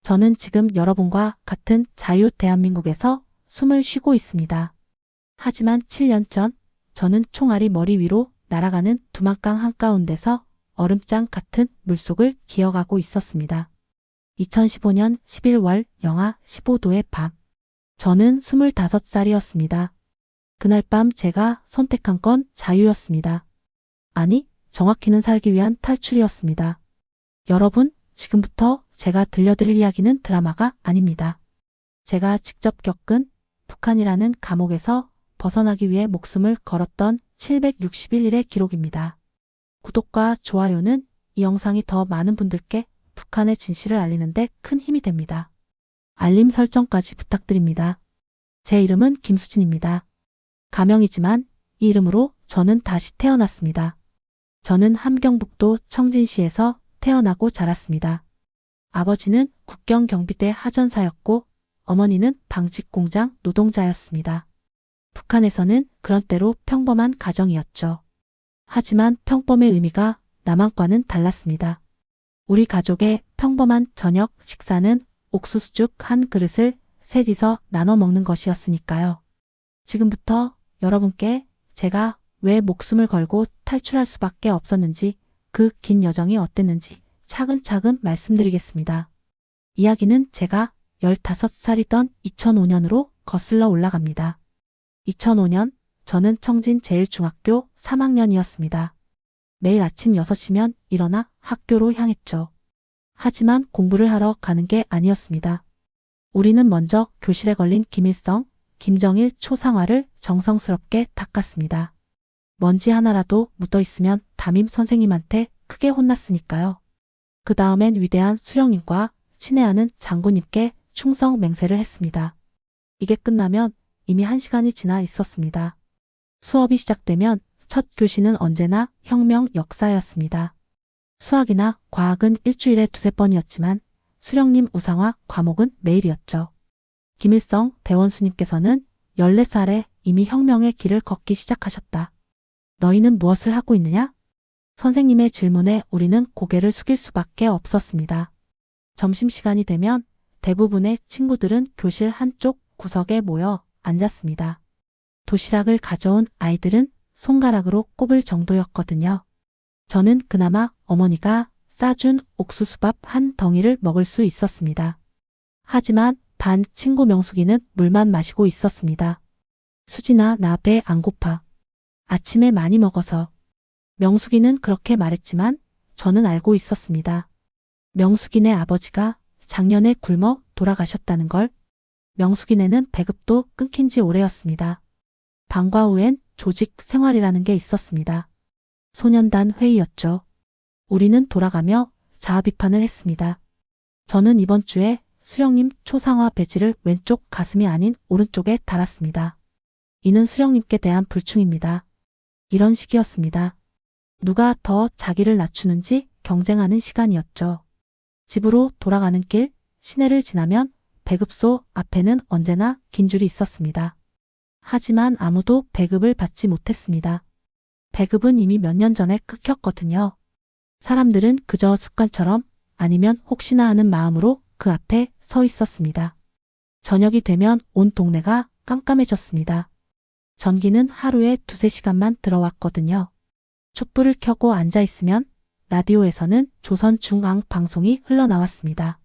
저는 지금 여러분과 같은 자유 대한민국에서 숨을 쉬고 있습니다. 하지만 7년 전 저는 총알이 머리 위로 날아가는 두만강 한가운데서 얼음장 같은 물속을 기어가고 있었습니다. 2015년 11월 영하 15도의 밤. 저는 25살이었습니다. 그날 밤 제가 선택한 건 자유였습니다. 아니, 정확히는 살기 위한 탈출이었습니다. 여러분, 지금부터 제가 들려드릴 이야기는 드라마가 아닙니다. 제가 직접 겪은 북한이라는 감옥에서 벗어나기 위해 목숨을 걸었던 761일의 기록입니다. 구독과 좋아요는 이 영상이 더 많은 분들께 북한의 진실을 알리는데 큰 힘이 됩니다. 알림 설정까지 부탁드립니다. 제 이름은 김수진입니다. 가명이지만 이 이름으로 저는 다시 태어났습니다. 저는 함경북도 청진시에서 태어나고 자랐습니다. 아버지는 국경경비대 하전사였고 어머니는 방직공장 노동자였습니다. 북한에서는 그런 때로 평범한 가정이었죠. 하지만 평범의 의미가 남한과는 달랐습니다. 우리 가족의 평범한 저녁 식사는 옥수수죽 한 그릇을 셋이서 나눠 먹는 것이었으니까요. 지금부터 여러분께 제가 왜 목숨을 걸고 탈출할 수밖에 없었는지, 그 긴 여정이 어땠는지 차근차근 말씀드리겠습니다. 이야기는 제가 15살이던 2005년으로 거슬러 올라갑니다. 2005년 저는 청진 제1중학교 3학년이었습니다. 매일 아침 6시면 일어나 학교로 향했죠. 하지만 공부를 하러 가는 게 아니었습니다. 우리는 먼저 교실에 걸린 김일성, 김정일 초상화를 정성스럽게 닦았습니다. 먼지 하나라도 묻어 있으면 담임 선생님한테 크게 혼났으니까요. 그 다음엔 위대한 수령님과 친애하는 장군님께 충성 맹세를 했습니다. 이게 끝나면 이미 1시간이 지나 있었습니다. 수업이 시작되면 첫 교시는 언제나 혁명 역사였습니다. 수학이나 과학은 일주일에 2~3번이었지만 수령님 우상화 과목은 매일이었죠. 김일성 대원수님께서는 14살에 이미 혁명의 길을 걷기 시작하셨다. 너희는 무엇을 하고 있느냐? 선생님의 질문에 우리는 고개를 숙일 수밖에 없었습니다. 점심시간이 되면 대부분의 친구들은 교실 한쪽 구석에 모여 앉았습니다. 도시락을 가져온 아이들은 손가락으로 꼽을 정도였거든요. 저는 그나마 어머니가 싸준 옥수수밥 한 덩이를 먹을 수 있었습니다. 하지만 반 친구 명숙이는 물만 마시고 있었습니다. 수진아, 나 배 안 고파. 아침에 많이 먹어서. 명숙이는 그렇게 말했지만 저는 알고 있었습니다. 명숙이네 아버지가 작년에 굶어 돌아가셨다는 걸. 명숙이네는 배급도 끊긴 지 오래였습니다. 방과 후엔 조직 생활이라는 게 있었습니다. 소년단 회의였죠. 우리는 돌아가며 자아 비판을 했습니다. 저는 이번 주에 수령님 초상화 배지를 왼쪽 가슴이 아닌 오른쪽에 달았습니다. 이는 수령님께 대한 불충입니다. 이런 식이었습니다. 누가 더 자기를 낮추는지 경쟁하는 시간이었죠. 집으로 돌아가는 길, 시내를 지나면 배급소 앞에는 언제나 긴 줄이 있었습니다. 하지만 아무도 배급을 받지 못했습니다. 배급은 이미 몇 년 전에 끊겼거든요. 사람들은 그저 습관처럼 아니면 혹시나 하는 마음으로 그 앞에 서 있었습니다. 저녁이 되면 온 동네가 깜깜해졌습니다. 전기는 하루에 2~3시간만 들어왔거든요. 촛불을 켜고 앉아있으면 라디오에서는 조선중앙방송이 흘러나왔습니다.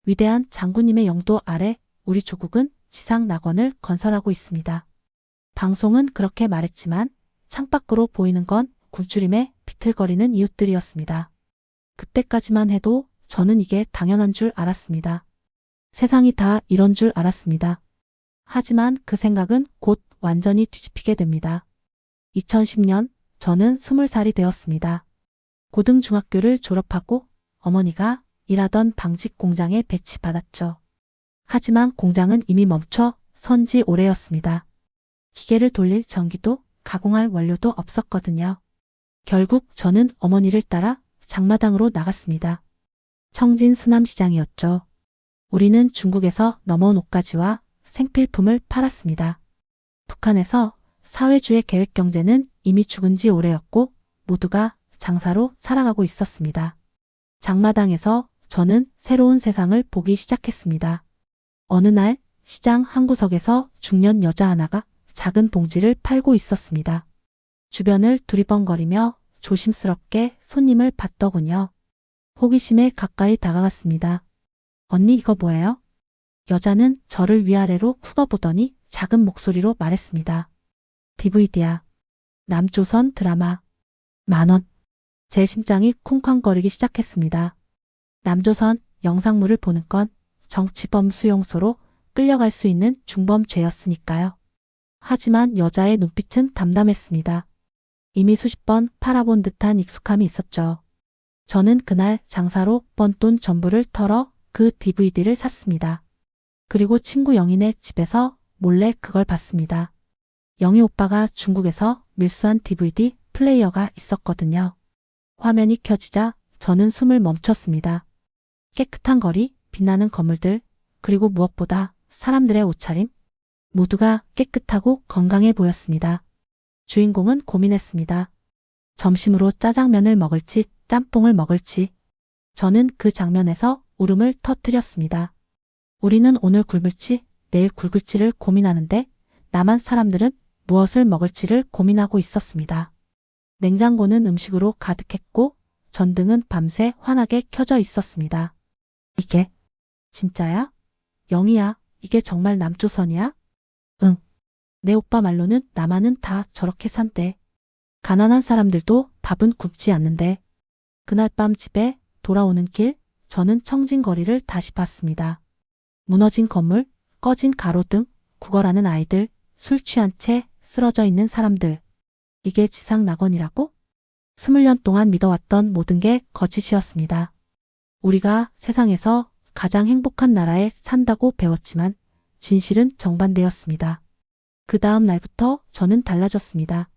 위대한 장군님의 영도 아래 우리 조국은 지상 낙원을 건설하고 있습니다. 방송은 그렇게 말했지만 창밖으로 보이는 건 굶주림에 비틀거리는 이웃들이었습니다. 그때까지만 해도 저는 이게 당연한 줄 알았습니다. 세상이 다 이런 줄 알았습니다. 하지만 그 생각은 곧 완전히 뒤집히게 됩니다. 2010년 저는 20살이 되었습니다. 고등중학교를 졸업하고 어머니가 일하던 방직 공장에 배치받았죠. 하지만 공장은 이미 멈춰 선 지 오래였습니다. 기계를 돌릴 전기도 가공할 원료도 없었거든요. 결국 저는 어머니를 따라 장마당으로 나갔습니다. 청진 수남시장이었죠. 우리는 중국에서 넘어온 옷가지와 생필품을 팔았습니다. 북한에서 사회주의 계획경제는 이미 죽은 지 오래였고 모두가 장사로 살아가고 있었습니다. 장마당에서 저는 새로운 세상을 보기 시작했습니다. 어느 날 시장 한 구석에서 중년 여자 하나가 작은 봉지를 팔고 있었습니다. 주변을 두리번거리며 조심스럽게 손님을 받더군요. 호기심에 가까이 다가갔습니다. 언니 이거 뭐예요? 여자는 저를 위아래로 훑어보더니 작은 목소리로 말했습니다. DVD야. 남조선 드라마. 10,000원. 제 심장이 쿵쾅거리기 시작했습니다. 남조선 영상물을 보는 건 정치범 수용소로 끌려갈 수 있는 중범죄였으니까요. 하지만 여자의 눈빛은 담담했습니다. 이미 수십 번 팔아본 듯한 익숙함이 있었죠. 저는 그날 장사로 번 돈 전부를 털어 그 DVD를 샀습니다. 그리고 친구 영희네 집에서 몰래 그걸 봤습니다. 영희 오빠가 중국에서 밀수한 DVD 플레이어가 있었거든요. 화면이 켜지자 저는 숨을 멈췄습니다. 깨끗한 거리, 빛나는 건물들, 그리고 무엇보다 사람들의 옷차림, 모두가 깨끗하고 건강해 보였습니다. 주인공은 고민했습니다. 점심으로 짜장면을 먹을지 짬뽕을 먹을지. 저는 그 장면에서 울음을 터뜨렸습니다. 우리는 오늘 굶을지 내일 굶을지를 고민하는데 남한 사람들은 무엇을 먹을지를 고민하고 있었습니다. 냉장고는 음식으로 가득했고 전등은 밤새 환하게 켜져 있었습니다. 이게 진짜야? 영희야, 이게 정말 남조선이야? 응. 내 오빠 말로는 남한은 다 저렇게 산대. 가난한 사람들도 밥은 굶지 않는데. 그날 밤 집에 돌아오는 길, 저는 청진 거리를 다시 봤습니다. 무너진 건물, 꺼진 가로등, 구걸하는 아이들, 술 취한 채 쓰러져 있는 사람들. 이게 지상 낙원이라고? 20년 동안 믿어왔던 모든 게 거짓이었습니다. 우리가 세상에서 가장 행복한 나라에 산다고 배웠지만 진실은 정반대였습니다. 그 다음 날부터 저는 달라졌습니다.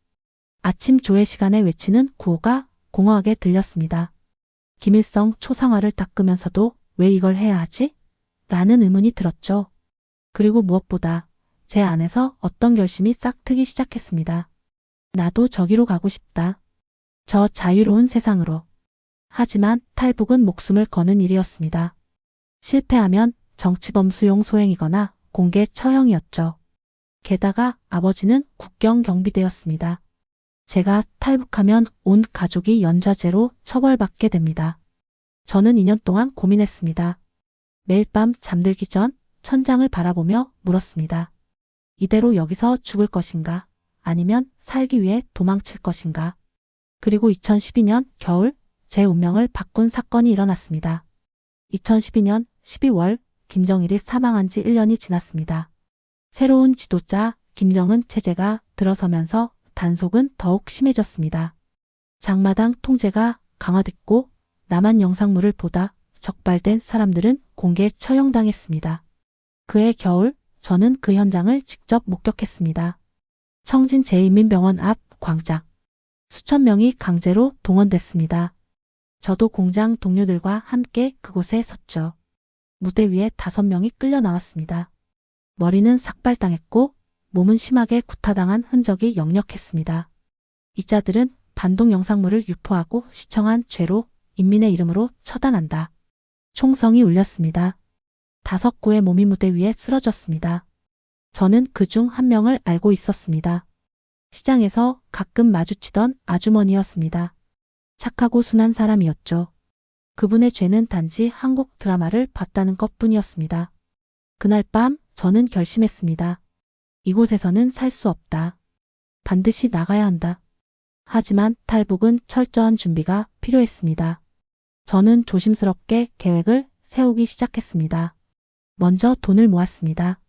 아침 조회 시간에 외치는 구호가 공허하게 들렸습니다. 김일성 초상화를 닦으면서도 왜 이걸 해야 하지? 라는 의문이 들었죠. 그리고 무엇보다 제 안에서 어떤 결심이 싹트기 시작했습니다. 나도 저기로 가고 싶다. 저 자유로운 세상으로. 하지만 탈북은 목숨을 거는 일이었습니다. 실패하면 정치범 수용 소행이거나 공개 처형이었죠. 게다가 아버지는 국경 경비대였습니다. 제가 탈북하면 온 가족이 연좌제로 처벌받게 됩니다. 저는 2년 동안 고민했습니다. 매일 밤 잠들기 전 천장을 바라보며 물었습니다. 이대로 여기서 죽을 것인가? 아니면 살기 위해 도망칠 것인가? 그리고 2012년 겨울 제 운명을 바꾼 사건이 일어났습니다. 2012년 12월 김정일이 사망한 지 1년이 지났습니다. 새로운 지도자 김정은 체제가 들어서면서 단속은 더욱 심해졌습니다. 장마당 통제가 강화됐고 남한 영상물을 보다 적발된 사람들은 공개 처형당했습니다. 그해 겨울 저는 그 현장을 직접 목격했습니다. 청진 제1민병원 앞 광장. 수천 명이 강제로 동원됐습니다. 저도 공장 동료들과 함께 그곳에 섰죠. 무대 위에 5명이 끌려 나왔습니다. 머리는 삭발당했고 몸은 심하게 구타당한 흔적이 역력했습니다. 이 자들은 반동 영상물을 유포하고 시청한 죄로 인민의 이름으로 처단한다. 총성이 울렸습니다. 5구의 몸이 무대 위에 쓰러졌습니다. 저는 그중 한 명을 알고 있었습니다. 시장에서 가끔 마주치던 아주머니였습니다. 착하고 순한 사람이었죠. 그분의 죄는 단지 한국 드라마를 봤다는 것뿐이었습니다. 그날 밤 저는 결심했습니다. 이곳에서는 살 수 없다. 반드시 나가야 한다. 하지만 탈북은 철저한 준비가 필요했습니다. 저는 조심스럽게 계획을 세우기 시작했습니다. 먼저 돈을 모았습니다.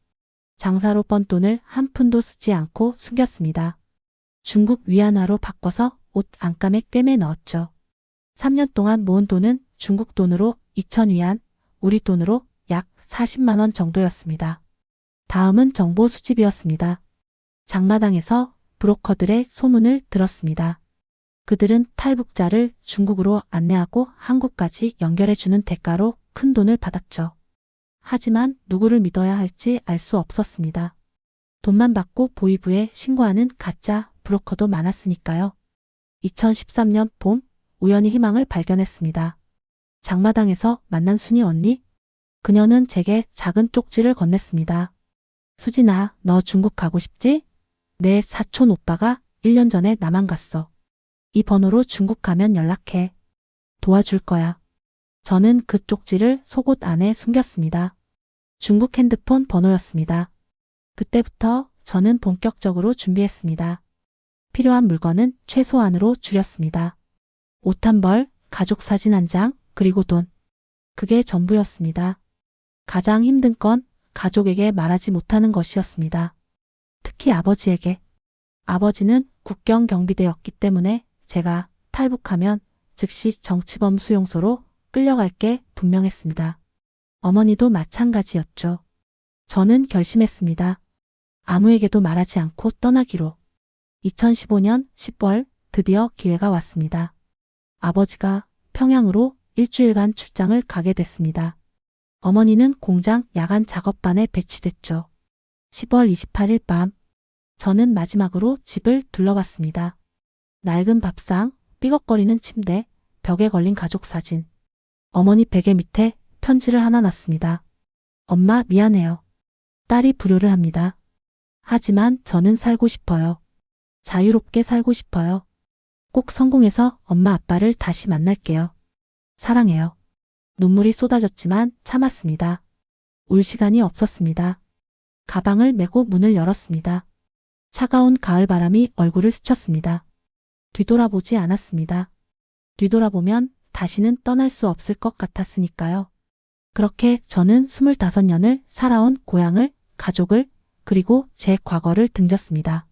장사로 번 돈을 한 푼도 쓰지 않고 숨겼습니다. 중국 위안화로 바꿔서 옷 안감에 꿰매 넣었죠. 3년 동안 모은 돈은 중국 돈으로 2,000위안, 우리 돈으로 약 40만 원 정도였습니다. 다음은 정보 수집이었습니다. 장마당에서 브로커들의 소문을 들었습니다. 그들은 탈북자를 중국으로 안내하고 한국까지 연결해주는 대가로 큰 돈을 받았죠. 하지만 누구를 믿어야 할지 알 수 없었습니다. 돈만 받고 보이부에 신고하는 가짜 브로커도 많았으니까요. 2013년 봄 우연히 희망을 발견했습니다. 장마당에서 만난 순이 언니? 그녀는 제게 작은 쪽지를 건넸습니다. 수진아, 너 중국 가고 싶지? 내 사촌 오빠가 1년 전에 남한 갔어. 이 번호로 중국 가면 연락해. 도와줄 거야. 저는 그 쪽지를 속옷 안에 숨겼습니다. 중국 핸드폰 번호였습니다. 그때부터 저는 본격적으로 준비했습니다. 필요한 물건은 최소한으로 줄였습니다. 옷 한 벌, 가족 사진 한 장, 그리고 돈. 그게 전부였습니다. 가장 힘든 건 가족에게 말하지 못하는 것이었습니다. 특히 아버지에게. 아버지는 국경 경비대였기 때문에 제가 탈북하면 즉시 정치범 수용소로 끌려갈 게 분명했습니다. 어머니도 마찬가지였죠. 저는 결심했습니다. 아무에게도 말하지 않고 떠나기로. 2015년 10월 드디어 기회가 왔습니다. 아버지가 평양으로 일주일간 출장을 가게 됐습니다. 어머니는 공장 야간 작업반에 배치됐죠. 10월 28일 밤, 저는 마지막으로 집을 둘러봤습니다. 낡은 밥상, 삐걱거리는 침대, 벽에 걸린 가족 사진. 어머니 베개 밑에 편지를 하나 놨습니다. 엄마 미안해요. 딸이 불효를 합니다. 하지만 저는 살고 싶어요. 자유롭게 살고 싶어요. 꼭 성공해서 엄마 아빠를 다시 만날게요. 사랑해요. 눈물이 쏟아졌지만 참았습니다. 울 시간이 없었습니다. 가방을 메고 문을 열었습니다. 차가운 가을 바람이 얼굴을 스쳤습니다. 뒤돌아보지 않았습니다. 뒤돌아보면 다시는 떠날 수 없을 것 같았으니까요. 그렇게 저는 25년을 살아온 고향을, 가족을, 그리고 제 과거를 등졌습니다.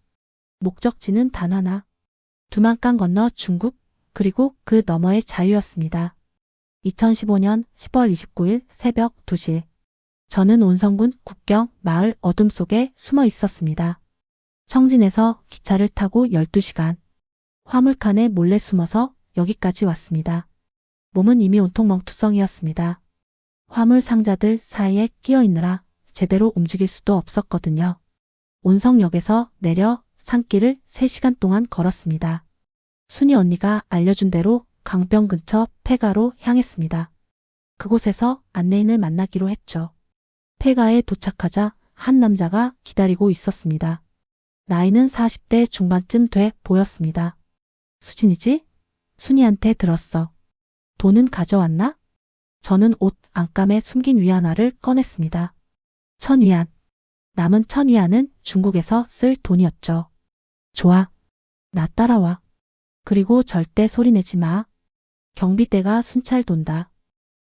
목적지는 단 하나. 두만강 건너 중국, 그리고 그 너머의 자유였습니다. 2015년 10월 29일 새벽 2시. 저는 온성군 국경 마을 어둠 속에 숨어 있었습니다. 청진에서 기차를 타고 12시간. 화물칸에 몰래 숨어서 여기까지 왔습니다. 몸은 이미 온통 멍투성이었습니다. 화물 상자들 사이에 끼어 있느라 제대로 움직일 수도 없었거든요. 온성역에서 내려 산길을 3시간 동안 걸었습니다. 순이 언니가 알려준 대로 강변 근처 폐가로 향했습니다. 그곳에서 안내인을 만나기로 했죠. 폐가에 도착하자 한 남자가 기다리고 있었습니다. 나이는 40대 중반쯤 돼 보였습니다. 수진이지? 순이한테 들었어. 돈은 가져왔나? 저는 옷 안감에 숨긴 위안화를 꺼냈습니다. 1000위안. 남은 1000위안은 중국에서 쓸 돈이었죠. 좋아. 나 따라와. 그리고 절대 소리내지 마. 경비대가 순찰 돈다.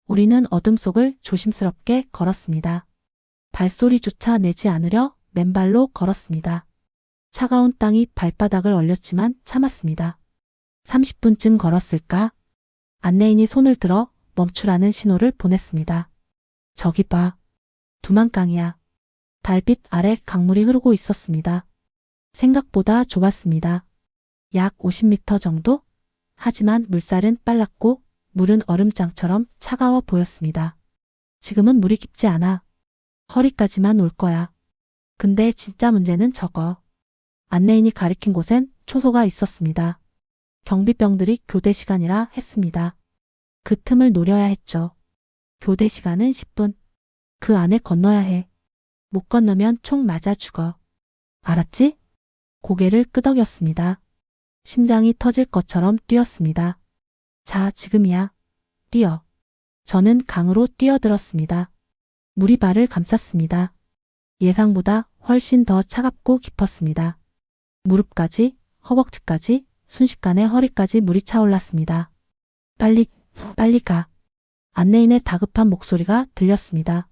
우리는 어둠 속을 조심스럽게 걸었습니다. 발소리조차 내지 않으려 맨발로 걸었습니다. 차가운 땅이 발바닥을 얼렸지만 참았습니다. 30분쯤 걸었을까? 안내인이 손을 들어 멈추라는 신호를 보냈습니다. 저기 봐. 두만강이야. 달빛 아래 강물이 흐르고 있었습니다. 생각보다 좁았습니다. 약 50m 정도? 하지만 물살은 빨랐고 물은 얼음장처럼 차가워 보였습니다. 지금은 물이 깊지 않아. 허리까지만 올 거야. 근데 진짜 문제는 저거. 안내인이 가리킨 곳엔 초소가 있었습니다. 경비병들이 교대 시간이라 했습니다. 그 틈을 노려야 했죠. 교대 시간은 10분. 그 안에 건너야 해. 못 건너면 총 맞아 죽어. 알았지? 고개를 끄덕였습니다. 심장이 터질 것처럼 뛰었습니다. 자, 지금이야. 뛰어. 저는 강으로 뛰어들었습니다. 물이 발을 감쌌습니다. 예상보다 훨씬 더 차갑고 깊었습니다. 무릎까지, 허벅지까지, 순식간에 허리까지 물이 차올랐습니다. 빨리, 빨리 가. 안내인의 다급한 목소리가 들렸습니다.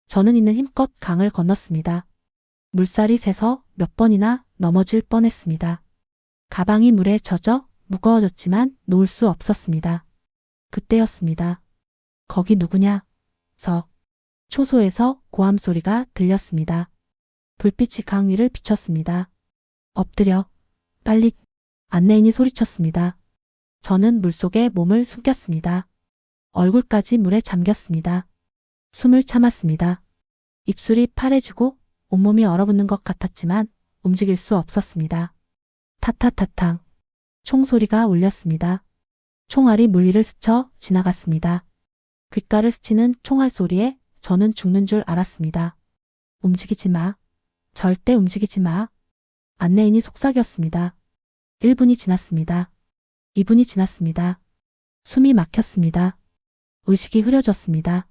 저는 있는 힘껏 강을 건넜습니다. 물살이 새서 몇 번이나 넘어질 뻔했습니다. 가방이 물에 젖어 무거워졌지만 놓을 수 없었습니다. 그때였습니다. 거기 누구냐? 초소에서 고함 소리가 들렸습니다. 불빛이 강 위를 비췄습니다. 엎드려. 빨리. 안내인이 소리쳤습니다. 저는 물속에 몸을 숨겼습니다. 얼굴까지 물에 잠겼습니다. 숨을 참았습니다. 입술이 파래지고 온몸이 얼어붙는 것 같았지만 움직일 수 없었습니다. 타타타탕. 총소리가 울렸습니다. 총알이 물 위를 스쳐 지나갔습니다. 귓가를 스치는 총알 소리에 저는 죽는 줄 알았습니다. 움직이지 마. 절대 움직이지 마. 안내인이 속삭였습니다. 1분이 지났습니다. 2분이 지났습니다. 숨이 막혔습니다. 의식이 흐려졌습니다.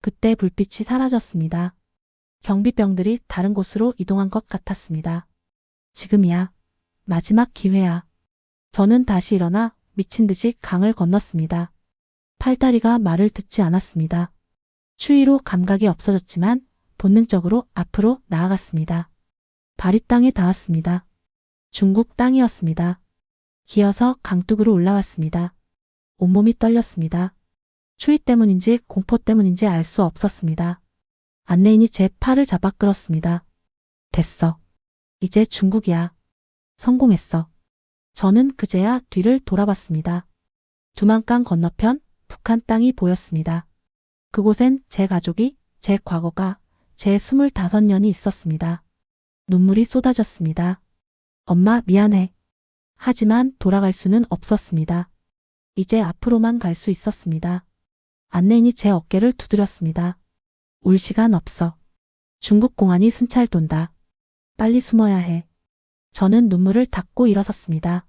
그때 불빛이 사라졌습니다. 경비병들이 다른 곳으로 이동한 것 같았습니다. 지금이야. 마지막 기회야. 저는 다시 일어나 미친 듯이 강을 건넜습니다. 팔다리가 말을 듣지 않았습니다. 추위로 감각이 없어졌지만 본능적으로 앞으로 나아갔습니다. 발이 땅에 닿았습니다. 중국 땅이었습니다. 기어서 강둑으로 올라왔습니다. 온몸이 떨렸습니다. 추위 때문인지 공포 때문인지 알 수 없었습니다. 안내인이 제 팔을 잡아 끌었습니다. 됐어. 이제 중국이야. 성공했어. 저는 그제야 뒤를 돌아봤습니다. 두만강 건너편 북한 땅이 보였습니다. 그곳엔 제 가족이, 제 과거가, 제 25년이 있었습니다. 눈물이 쏟아졌습니다. 엄마 미안해. 하지만 돌아갈 수는 없었습니다. 이제 앞으로만 갈 수 있었습니다. 안내인이 제 어깨를 두드렸습니다. 울 시간 없어. 중국 공안이 순찰 돈다. 빨리 숨어야 해. 저는 눈물을 닦고 일어섰습니다.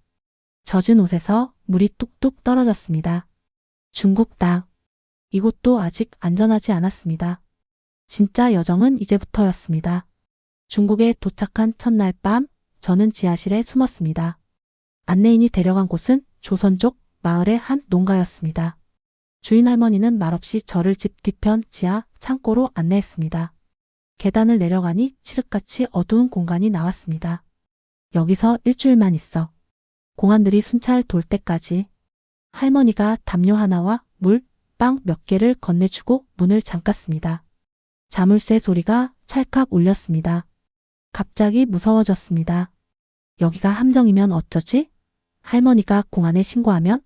젖은 옷에서 물이 뚝뚝 떨어졌습니다. 중국 땅. 이곳도 아직 안전하지 않았습니다. 진짜 여정은 이제부터였습니다. 중국에 도착한 첫날 밤, 저는 지하실에 숨었습니다. 안내인이 데려간 곳은 조선족 마을의 한 농가였습니다. 주인 할머니는 말없이 저를 집 뒤편 지하 창고로 안내했습니다. 계단을 내려가니 칠흑같이 어두운 공간이 나왔습니다. 여기서 일주일만 있어. 공안들이 순찰 돌 때까지. 할머니가 담요 하나와 물, 빵 몇 개를 건네주고 문을 잠갔습니다. 자물쇠 소리가 찰칵 울렸습니다. 갑자기 무서워졌습니다. 여기가 함정이면 어쩌지? 할머니가 공안에 신고하면?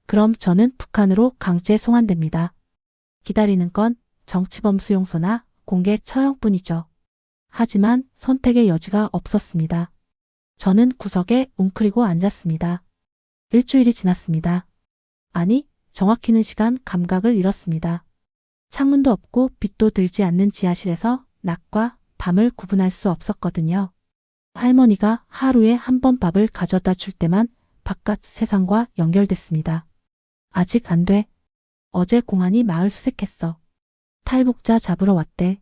그럼 저는 북한으로 강제 송환됩니다. 기다리는 건 정치범 수용소나 공개 처형뿐이죠. 하지만 선택의 여지가 없었습니다. 저는 구석에 웅크리고 앉았습니다. 일주일이 지났습니다. 아니, 정확히는 시간 감각을 잃었습니다. 창문도 없고 빛도 들지 않는 지하실에서 낮과 밤을 구분할 수 없었거든요. 할머니가 하루에 한 번 밥을 가져다 줄 때만 바깥 세상과 연결됐습니다. 아직 안 돼. 어제 공안이 마을 수색했어. 탈북자 잡으러 왔대.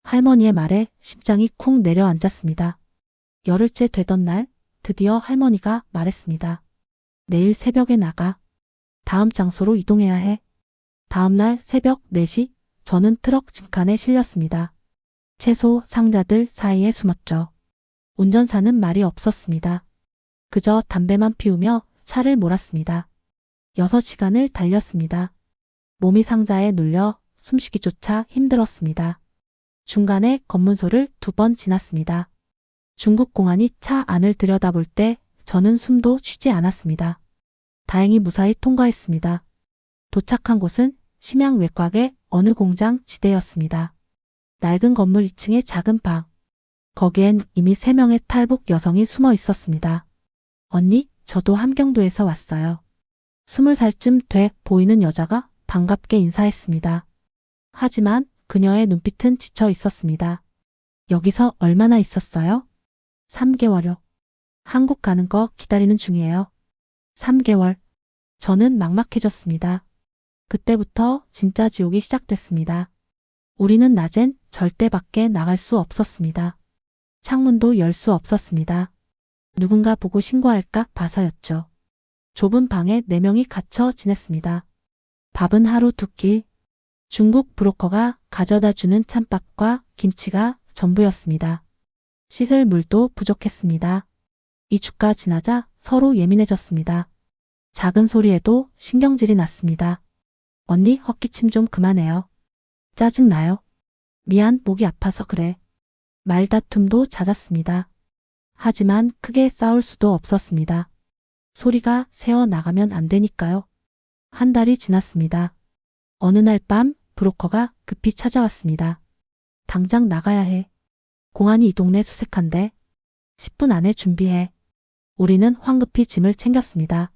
할머니의 말에 심장이 쿵 내려앉았습니다. 열흘째 되던 날 드디어 할머니가 말했습니다. 내일 새벽에 나가. 다음 장소로 이동해야 해. 다음 날 새벽 4시 저는 트럭 짐칸에 실렸습니다. 채소 상자들 사이에 숨었죠. 운전사는 말이 없었습니다. 그저 담배만 피우며 차를 몰았습니다. 6시간을 달렸습니다. 몸이 상자에 눌려 숨쉬기조차 힘들었습니다. 중간에 검문소를 2번 지났습니다. 중국 공안이 차 안을 들여다볼 때 저는 숨도 쉬지 않았습니다. 다행히 무사히 통과했습니다. 도착한 곳은 심양 외곽의 어느 공장 지대였습니다. 낡은 건물 2층의 작은 방. 거기엔 이미 3명의 탈북 여성이 숨어 있었습니다. 언니, 저도 함경도에서 왔어요. 20살쯤 돼 보이는 여자가 반갑게 인사했습니다. 하지만 그녀의 눈빛은 지쳐 있었습니다. 여기서 얼마나 있었어요? 3개월요. 한국 가는 거 기다리는 중이에요. 3개월. 저는 막막해졌습니다. 그때부터 진짜 지옥이 시작됐습니다. 우리는 낮엔 절대 밖에 나갈 수 없었습니다. 창문도 열 수 없었습니다. 누군가 보고 신고할까 봐서였죠. 좁은 방에 4명이 갇혀 지냈습니다. 밥은 하루 2끼. 중국 브로커가 가져다 주는 찬밥과 김치가 전부였습니다. 씻을 물도 부족했습니다. 2주가 지나자 서로 예민해졌습니다. 작은 소리에도 신경질이 났습니다. 언니 헛기침 좀 그만해요. 짜증나요. 미안, 목이 아파서 그래. 말다툼도 잦았습니다. 하지만 크게 싸울 수도 없었습니다. 소리가 새어나가면 안 되니까요. 한 달이 지났습니다. 어느 날 밤 브로커가 급히 찾아왔습니다. 당장 나가야 해. 공안이 이 동네 수색한대. 10분 안에 준비해. 우리는 황급히 짐을 챙겼습니다.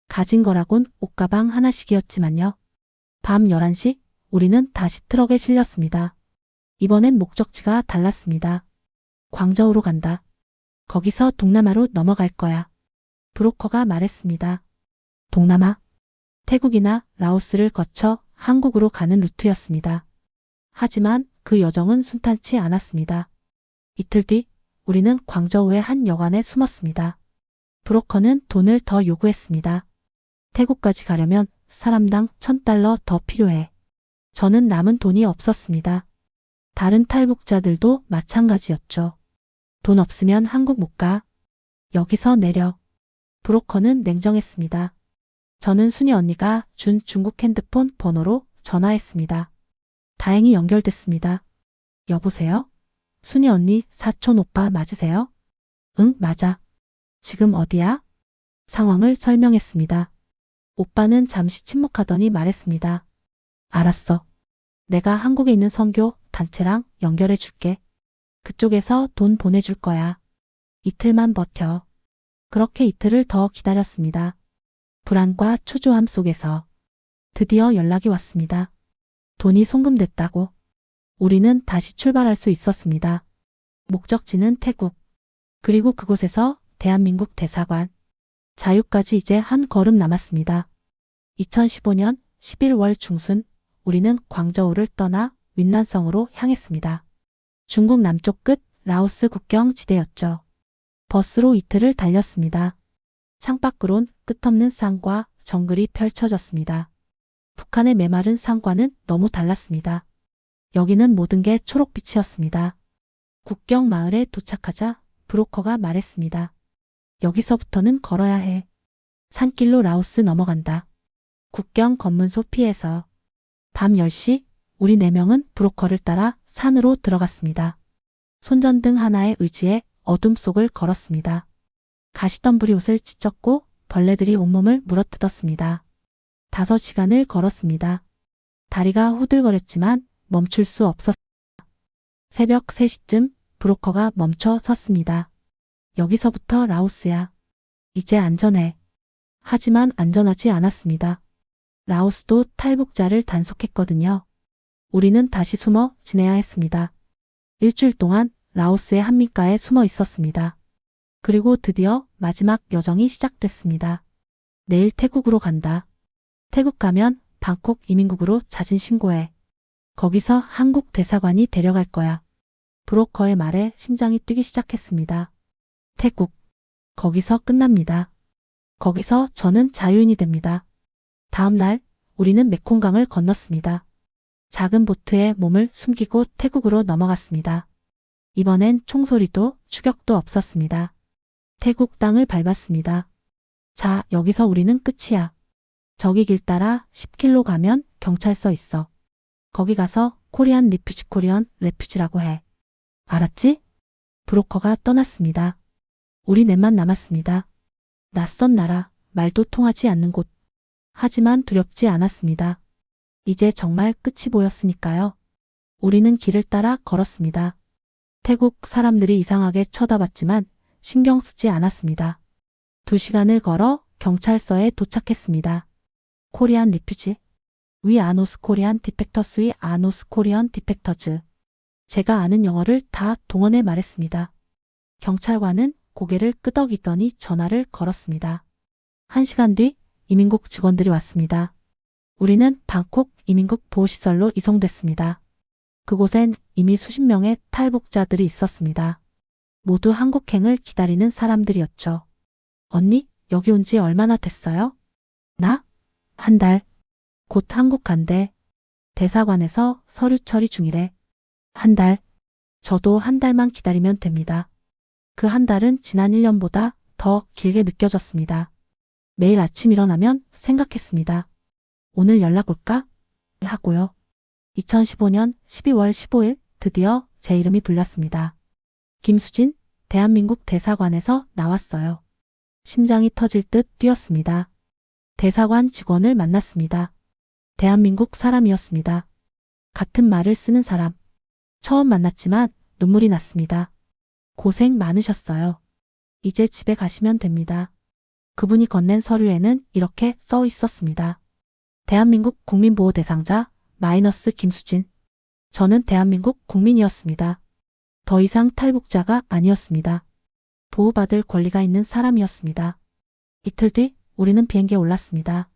가진 거라곤 옷가방 하나씩이었지만요. 밤 11시 우리는 다시 트럭에 실렸습니다. 이번엔 목적지가 달랐습니다. 광저우로 간다. 거기서 동남아로 넘어갈 거야. 브로커가 말했습니다. 동남아, 태국이나 라오스를 거쳐 한국으로 가는 루트였습니다. 하지만 그 여정은 순탄치 않았습니다. 이틀 뒤 우리는 광저우의 한 여관에 숨었습니다. 브로커는 돈을 더 요구했습니다. 태국까지 가려면 사람당 1,000달러 더 필요해. 저는 남은 돈이 없었습니다. 다른 탈북자들도 마찬가지였죠. 돈 없으면 한국 못 가. 여기서 내려. 브로커는 냉정했습니다. 저는 순이 언니가 준 중국 핸드폰 번호로 전화했습니다. 다행히 연결됐습니다. 여보세요? 순이 언니 사촌 오빠 맞으세요? 응, 맞아. 지금 어디야? 상황을 설명했습니다. 오빠는 잠시 침묵하더니 말했습니다. 알았어. 내가 한국에 있는 선교 단체랑 연결해 줄게. 그쪽에서 돈 보내줄 거야. 이틀만 버텨. 그렇게 이틀을 더 기다렸습니다. 불안과 초조함 속에서 드디어 연락이 왔습니다. 돈이 송금됐다고. 우리는 다시 출발할 수 있었습니다. 목적지는 태국. 그리고 그곳에서 대한민국 대사관. 자유까지 이제 한 걸음 남았습니다. 2015년 11월 중순 우리는 광저우를 떠나 윈난성으로 향했습니다. 중국 남쪽 끝 라오스 국경 지대였죠. 버스로 이틀을 달렸습니다. 창밖으론 끝없는 산과 정글이 펼쳐졌습니다. 북한의 메마른 산과는 너무 달랐습니다. 여기는 모든 게 초록빛이었습니다. 국경 마을에 도착하자 브로커가 말했습니다. 여기서부터는 걸어야 해. 산길로 라오스 넘어간다. 국경 검문소 피해서. 밤 10시 우리 4명은 브로커를 따라 산으로 들어갔습니다. 손전등 하나의 의지에 어둠 속을 걸었습니다. 가시덤불이 옷을 찢었고 벌레들이 온몸을 물어뜯었습니다. 5시간을 걸었습니다. 다리가 후들거렸지만 멈출 수 없었습니다. 새벽 3시쯤 브로커가 멈춰 섰습니다. 여기서부터 라오스야. 이제 안전해. 하지만 안전하지 않았습니다. 라오스도 탈북자를 단속했거든요. 우리는 다시 숨어 지내야 했습니다. 일주일 동안 라오스의 한민가에 숨어 있었습니다. 그리고 드디어 마지막 여정이 시작됐습니다. 내일 태국으로 간다. 태국 가면 방콕 이민국으로 자진 신고해. 거기서 한국 대사관이 데려갈 거야. 브로커의 말에 심장이 뛰기 시작했습니다. 태국. 거기서 끝납니다. 거기서 저는 자유인이 됩니다. 다음 날 우리는 메콩강을 건넜습니다. 작은 보트에 몸을 숨기고 태국으로 넘어갔습니다. 이번엔 총소리도 추격도 없었습니다. 태국 땅을 밟았습니다. 자, 여기서 우리는 끝이야. 저기 길 따라 10km 가면 경찰서 있어. 거기 가서 코리안 리퓨지 코리안 레퓨지라고 해. 알았지? 브로커가 떠났습니다. 우리 넷만 남았습니다. 낯선 나라, 말도 통하지 않는 곳. 하지만 두렵지 않았습니다. 이제 정말 끝이 보였으니까요. 우리는 길을 따라 걸었습니다. 태국 사람들이 이상하게 쳐다봤지만 신경 쓰지 않았습니다. 2시간을 걸어 경찰서에 도착했습니다. 코리안 리퓨지. 위 아노스 코리안 디펙터스 위 아노스 코리안 디펙터즈. 제가 아는 영어를 다 동원해 말했습니다. 경찰관은 고개를 끄덕이더니 전화를 걸었습니다. 1시간 뒤 이민국 직원들이 왔습니다. 우리는 방콕 이민국 보호시설로 이송됐습니다. 그곳엔 이미 수십 명의 탈북자들이 있었습니다. 모두 한국행을 기다리는 사람들이었죠. 언니, 여기 온 지 얼마나 됐어요? 나? 1달. 곧 한국 간대. 대사관에서 서류 처리 중이래. 1달. 저도 1달만 기다리면 됩니다. 그 1달은 지난 1년보다 더 길게 느껴졌습니다. 매일 아침 일어나면 생각했습니다. 오늘 연락 올까? 하고요. 2015년 12월 15일 드디어 제 이름이 불렸습니다. 김수진, 대한민국 대사관에서 나왔어요. 심장이 터질 듯 뛰었습니다. 대사관 직원을 만났습니다. 대한민국 사람이었습니다. 같은 말을 쓰는 사람. 처음 만났지만 눈물이 났습니다. 고생 많으셨어요. 이제 집에 가시면 됩니다. 그분이 건넨 서류에는 이렇게 써 있었습니다. 대한민국 국민보호 대상자 마이너스 김수진. 저는 대한민국 국민이었습니다. 더 이상 탈북자가 아니었습니다. 보호받을 권리가 있는 사람이었습니다. 이틀 뒤 우리는 비행기에 올랐습니다.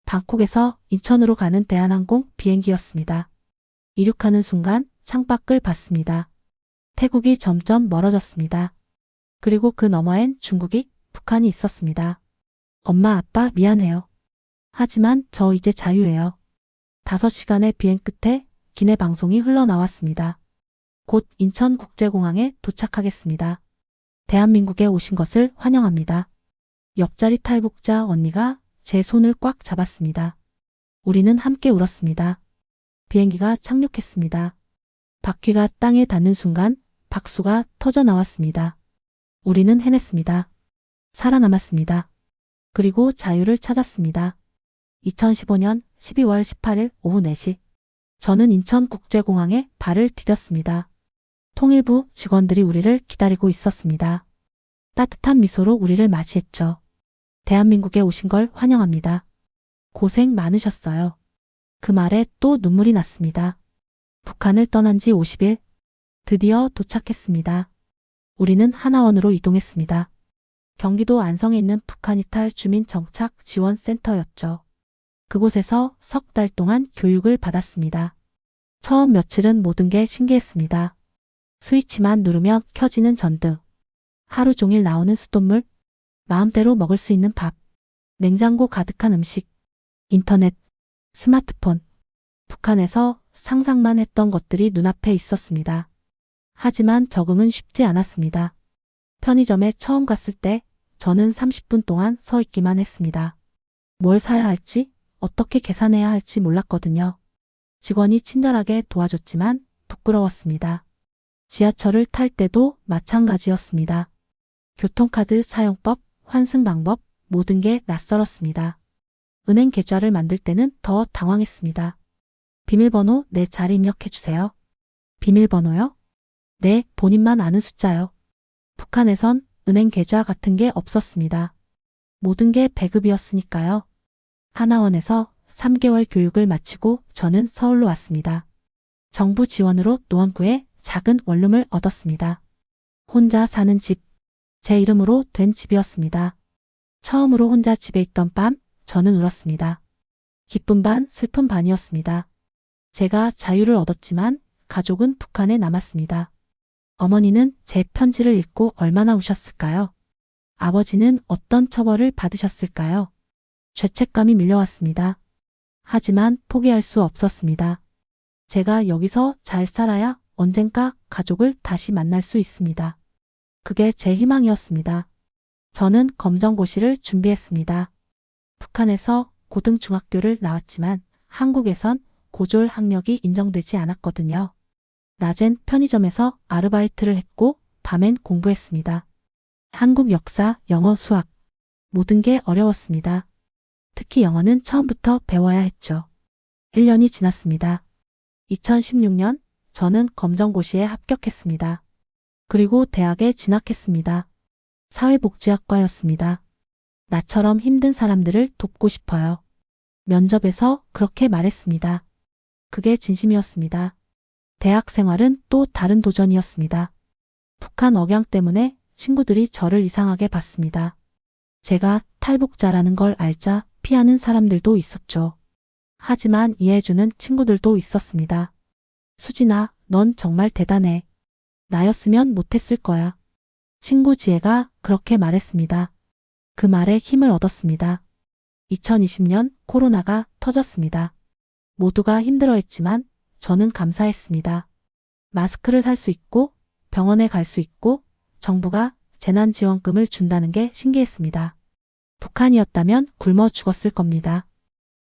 방콕에서 인천으로 가는 대한항공 비행기였습니다. 이륙하는 순간 창밖을 봤습니다. 태국이 점점 멀어졌습니다. 그리고 그 너머엔 중국이, 북한이 있었습니다. 엄마, 아빠 미안해요. 하지만 저 이제 자유예요. 5시간의 비행 끝에 기내 방송이 흘러나왔습니다. 곧 인천국제공항에 도착하겠습니다. 대한민국에 오신 것을 환영합니다. 옆자리 탈북자 언니가 제 손을 꽉 잡았습니다. 우리는 함께 울었습니다. 비행기가 착륙했습니다. 바퀴가 땅에 닿는 순간 박수가 터져 나왔습니다. 우리는 해냈습니다. 살아남았습니다. 그리고 자유를 찾았습니다. 2015년 12월 18일 오후 4시. 저는 인천국제공항에 발을 디뎠습니다. 통일부 직원들이 우리를 기다리고 있었습니다. 따뜻한 미소로 우리를 맞이했죠. 대한민국에 오신 걸 환영합니다. 고생 많으셨어요. 그 말에 또 눈물이 났습니다. 북한을 떠난 지 50일. 드디어 도착했습니다. 우리는 하나원으로 이동했습니다. 경기도 안성에 있는 북한 이탈 주민 정착 지원센터였죠. 그곳에서 석 달 동안 교육을 받았습니다. 처음 며칠은 모든 게 신기했습니다. 스위치만 누르면 켜지는 전등, 하루 종일 나오는 수돗물, 마음대로 먹을 수 있는 밥, 냉장고 가득한 음식, 인터넷, 스마트폰. 북한에서 상상만 했던 것들이 눈앞에 있었습니다. 하지만 적응은 쉽지 않았습니다. 편의점에 처음 갔을 때 저는 30분 동안 서 있기만 했습니다. 뭘 사야 할지, 어떻게 계산해야 할지 몰랐거든요. 직원이 친절하게 도와줬지만 부끄러웠습니다. 지하철을 탈 때도 마찬가지였습니다. 교통카드 사용법, 환승 방법, 모든 게 낯설었습니다. 은행 계좌를 만들 때는 더 당황했습니다. 비밀번호 내 자리 입력해주세요. 비밀번호요? 네, 본인만 아는 숫자요. 북한에선 은행 계좌 같은 게 없었습니다. 모든 게 배급이었으니까요. 하나원에서 3개월 교육을 마치고 저는 서울로 왔습니다. 정부 지원으로 노원구에 작은 원룸을 얻었습니다. 혼자 사는 집, 제 이름으로 된 집이었습니다. 처음으로 혼자 집에 있던 밤, 저는 울었습니다. 기쁨 반, 슬픔 반이었습니다. 제가 자유를 얻었지만 가족은 북한에 남았습니다. 어머니는 제 편지를 읽고 얼마나 우셨을까요? 아버지는 어떤 처벌을 받으셨을까요? 죄책감이 밀려왔습니다. 하지만 포기할 수 없었습니다. 제가 여기서 잘 살아야 언젠가 가족을 다시 만날 수 있습니다. 그게 제 희망이었습니다. 저는 검정고시를 준비했습니다. 북한에서 고등중학교를 나왔지만 한국에선 고졸 학력이 인정되지 않았거든요. 낮엔 편의점에서 아르바이트를 했고 밤엔 공부했습니다. 한국 역사, 영어, 수학. 모든 게 어려웠습니다. 특히 영어는 처음부터 배워야 했죠. 1년이 지났습니다. 2016년 저는 검정고시에 합격했습니다. 그리고 대학에 진학했습니다. 사회복지학과였습니다. 나처럼 힘든 사람들을 돕고 싶어요. 면접에서 그렇게 말했습니다. 그게 진심이었습니다. 대학 생활은 또 다른 도전이었습니다. 북한 억양 때문에 친구들이 저를 이상하게 봤습니다. 제가 탈북자라는 걸 알자 피하는 사람들도 있었죠. 하지만 이해해주는 친구들도 있었습니다. 수진아, 넌 정말 대단해. 나였으면 못했을 거야. 친구 지혜가 그렇게 말했습니다. 그 말에 힘을 얻었습니다. 2020년 코로나가 터졌습니다. 모두가 힘들어했지만 저는 감사했습니다. 마스크를 살 수 있고 병원에 갈 수 있고 정부가 재난지원금을 준다는 게 신기했습니다. 북한이었다면 굶어 죽었을 겁니다.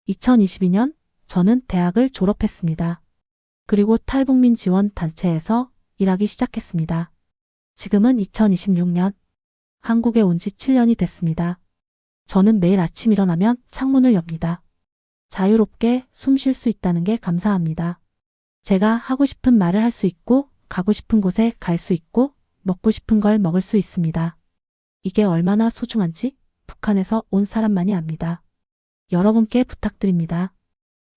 2022년 저는 대학을 졸업했습니다. 그리고 탈북민 지원 단체에서 일하기 시작했습니다. 지금은 2026년, 한국에 온 지 7년이 됐습니다. 저는 매일 아침 일어나면 창문을 엽니다. 자유롭게 숨 쉴 수 있다는 게 감사합니다. 제가 하고 싶은 말을 할 수 있고 가고 싶은 곳에 갈 수 있고 먹고 싶은 걸 먹을 수 있습니다. 이게 얼마나 소중한지 북한에서 온 사람만이 압니다. 여러분께 부탁드립니다.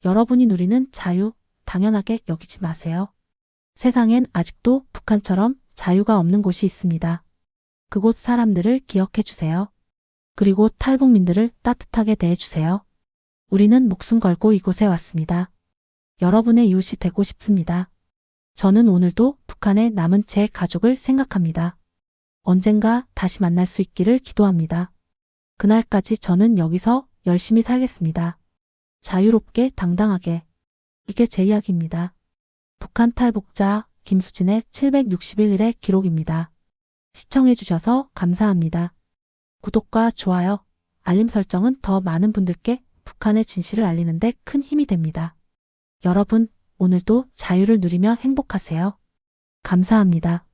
여러분이 누리는 자유, 당연하게 여기지 마세요. 세상엔 아직도 북한처럼 자유가 없는 곳이 있습니다. 그곳 사람들을 기억해 주세요. 그리고 탈북민들을 따뜻하게 대해 주세요. 우리는 목숨 걸고 이곳에 왔습니다. 여러분의 이웃이 되고 싶습니다. 저는 오늘도 북한에 남은 제 가족을 생각합니다. 언젠가 다시 만날 수 있기를 기도합니다. 그날까지 저는 여기서 열심히 살겠습니다. 자유롭게 당당하게. 이게 제 이야기입니다. 북한 탈북자 김수진의 761일의 기록입니다. 시청해주셔서 감사합니다. 구독과 좋아요, 알림 설정은 더 많은 분들께 북한의 진실을 알리는 데 큰 힘이 됩니다. 여러분, 오늘도 자유를 누리며 행복하세요. 감사합니다.